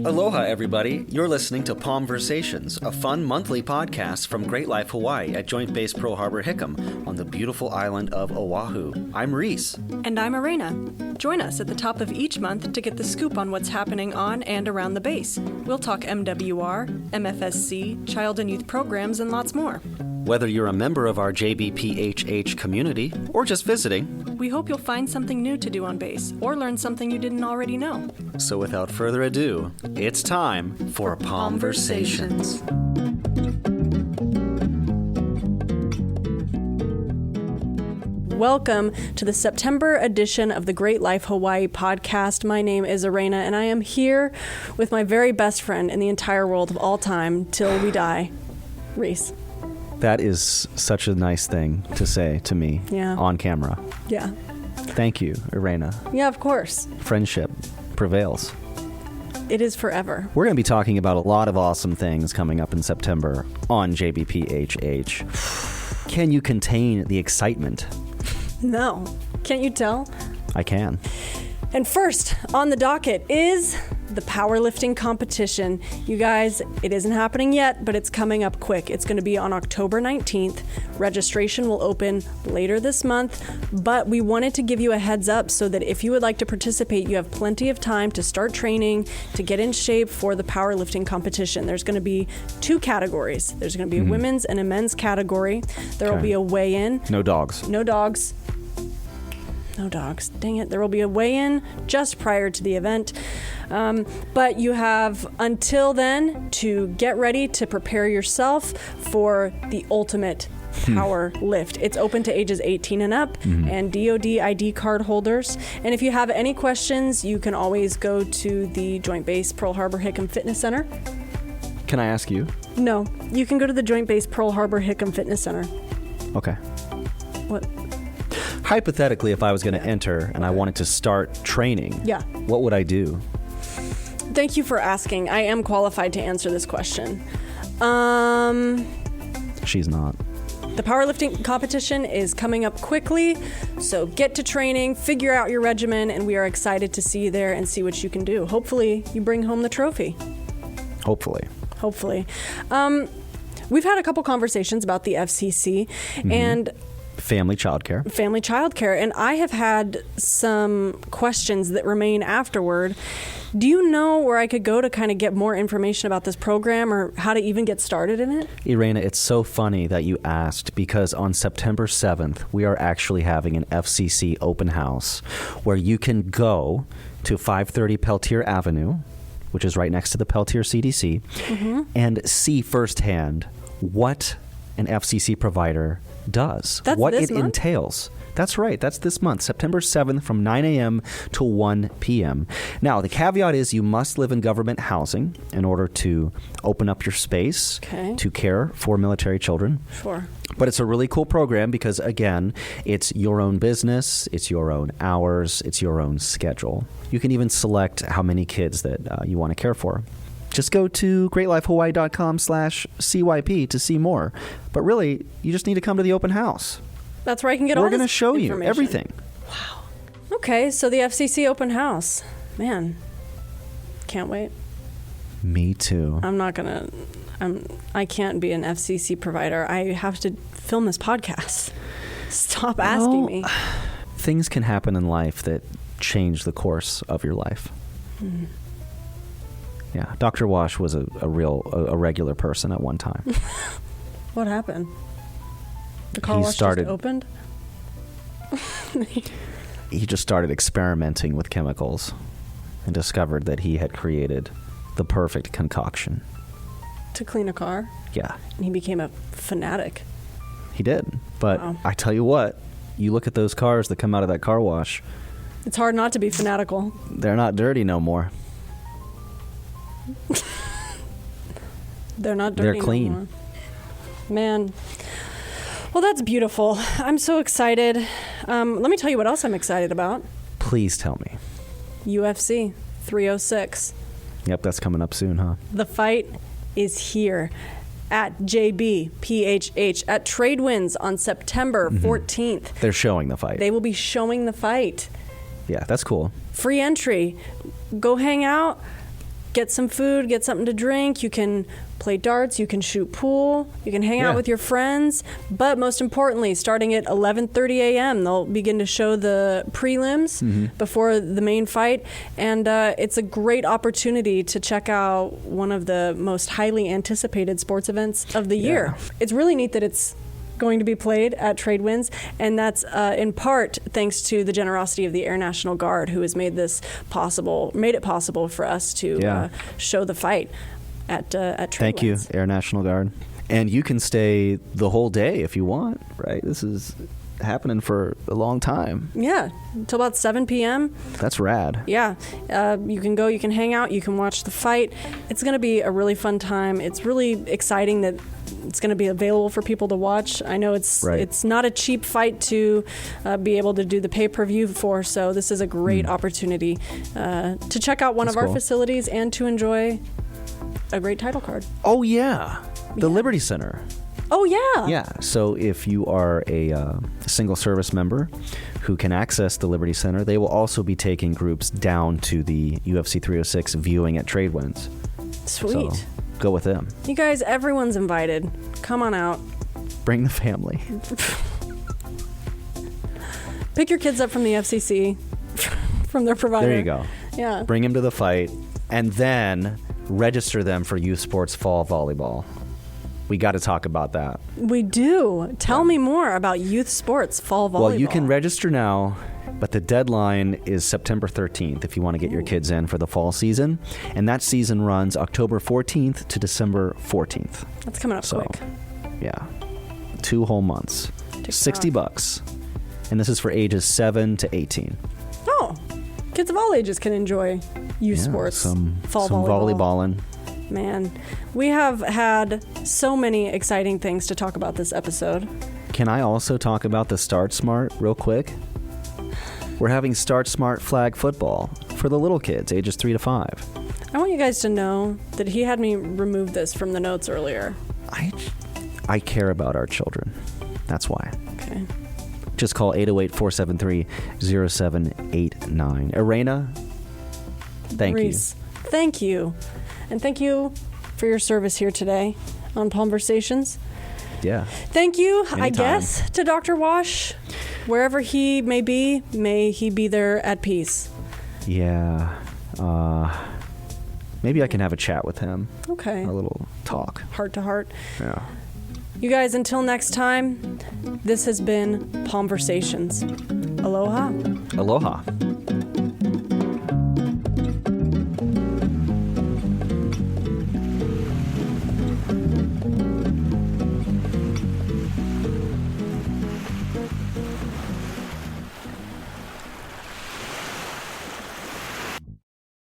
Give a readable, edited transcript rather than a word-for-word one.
Aloha, everybody. You're listening to Palmversations, a fun monthly podcast from Great Life Hawaii at Joint Base Pearl Harbor Hickam on the beautiful island of Oahu. I'm Reece. And I'm Eraina. Join us at the top of each month to get the scoop on what's happening on and around the base. We'll talk MWR, MFSC, child and youth programs, and lots more. Whether you're a member of our JBPHH community or just visiting, we hope you'll find something new to do on base or learn something you didn't already know. So without further ado, it's time for Palmversations. Welcome to the September edition of the Great Life Hawaii podcast. My name is Eraina, and I am here with my very best friend in the entire world of all time till we die, Reece. That is such a nice thing to say to me on camera. Yeah. Thank you, Eraina. Yeah, of course. Friendship prevails. It is forever. We're going to be talking about a lot of awesome things coming up in September on JBPHH. Can you contain the excitement? No. Can't you tell? I can. And first on the docket is the powerlifting competition. You guys, it isn't happening yet, but it's coming up quick. It's going to be on October 19th. Registration will open later this month, but we wanted to give you a heads up so that if you would like to participate, you have plenty of time to start training, to get in shape for the powerlifting competition. There's going to be two categories. There's going to be a women's and a men's category. There will be a weigh-in. No dogs. No dogs. No dogs. Dang it. There will be a weigh-in just prior to the event. But you have until then to get ready to prepare yourself for the ultimate power lift. It's open to ages 18 and up and DOD ID card holders. And if you have any questions, you can always go to the Joint Base Pearl Harbor Hickam Fitness Center. Can I ask you? No. You can go to the Joint Base Pearl Harbor Hickam Fitness Center. Okay. What? Hypothetically, if I was going to enter and I wanted to start training, what would I do? Thank you for asking. I am qualified to answer this question. She's not. The powerlifting competition is coming up quickly, so get to training, figure out your regimen, and we are excited to see you there and see what you can do. Hopefully, you bring home the trophy. Hopefully. We've had a couple conversations about the FCC and family childcare, and I have had some questions that remain afterward. Do you know where I could go to kind of get more information about this program or how to even get started in it? Eraina, it's so funny that you asked because on September 7th, we are actually having an FCC open house where you can go to 530 Peltier Avenue, which is right next to the Peltier CDC, and see firsthand what an FCC provider does, what it entails. That's right. That's this month, September 7th from 9 a.m. to 1 p.m. Now, the caveat is you must live in government housing in order to open up your space to care for military children. Sure. But it's a really cool program because, again, it's your own business, it's your own hours, it's your own schedule. You can even select how many kids that you want to care for. Just go to greatlifehawaii.com/CYP to see more. But really, you just need to come to the open house. That's where I can get all this information. We're going to show you everything. Wow. Okay, so the FCC open house. Man, can't wait. Me too. I can't be an FCC provider. I have to film this podcast. Stop asking me. Things can happen in life that change the course of your life. Yeah, Dr. Wash was a regular person at one time. What happened? The car wash just opened? He just started experimenting with chemicals and discovered that he had created the perfect concoction. To clean a car? Yeah. And he became a fanatic. He did. But I tell you what, you look at those cars that come out of that car wash. It's hard not to be fanatical. They're not dirty no more. They're not dirty. They're clean. No more. Man. Well, that's beautiful. I'm so excited. Let me tell you what else I'm excited about. Please tell me. UFC 306. Yep, that's coming up soon, huh? The fight is here at JBPHH at Tradewinds on September 14th. They're showing the fight. They will be showing the fight. Yeah, that's cool. Free entry. Go hang out. get some food, get something to drink. You can play darts, you can shoot pool, you can hang out with your friends. But most importantly, starting at 11:30 a.m., they'll begin to show the prelims before the main fight. And it's a great opportunity to check out one of the most highly anticipated sports events of the year. It's really neat that it's going to be played at Tradewinds, and that's in part thanks to the generosity of the Air National Guard, who has made it possible for us to show the fight at Tradewinds. Thank you, Air National Guard. And you can stay the whole day if you want, right? This is happening for a long time. Yeah, until about 7 p.m. That's rad. Yeah, you can go, you can hang out, you can watch the fight. It's going to be a really fun time. It's really exciting that it's going to be available for people to watch. I know it's not a cheap fight to be able to do the pay-per-view for, so this is a great opportunity to check out one of our facilities and to enjoy a great title card. Oh, yeah. The Liberty Center. Oh, yeah. Yeah. So if you are a single service member who can access the Liberty Center, they will also be taking groups down to the UFC 306 viewing at Tradewinds. Sweet. So go with them. You guys, everyone's invited. Come on out. Bring the family. Pick your kids up from the FCC, from their provider. There you go. Yeah. Bring them to the fight, and then register them for youth sports fall volleyball. We got to talk about that. We do. Tell me more about youth sports fall volleyball. Well, you can register now, but the deadline is September 13th if you want to get your kids in for the fall season. And that season runs October 14th to December 14th. That's coming up quick. Yeah. 2 whole months. $60. And this is for ages 7 to 18. Oh, kids of all ages can enjoy youth sports. Fall volleyballing. Man, we have had so many exciting things to talk about this episode. Can I also talk about the Start Smart real quick? We're having Start Smart flag football for the little kids, ages 3 to 5. I want you guys to know that he had me remove this from the notes earlier. I care about our children. That's why. Okay. Just call 808-473-0789. Eraina, thank Reece, thank you. And thank you for your service here today on Palmversations. Yeah. Thank you, Anytime. I guess, to Dr. Wash. Wherever he may be, may he be there at peace. Yeah. Maybe I can have a chat with him. Okay. A little talk. Heart to heart. Yeah. You guys, until next time, this has been Palmversations. Aloha. Aloha.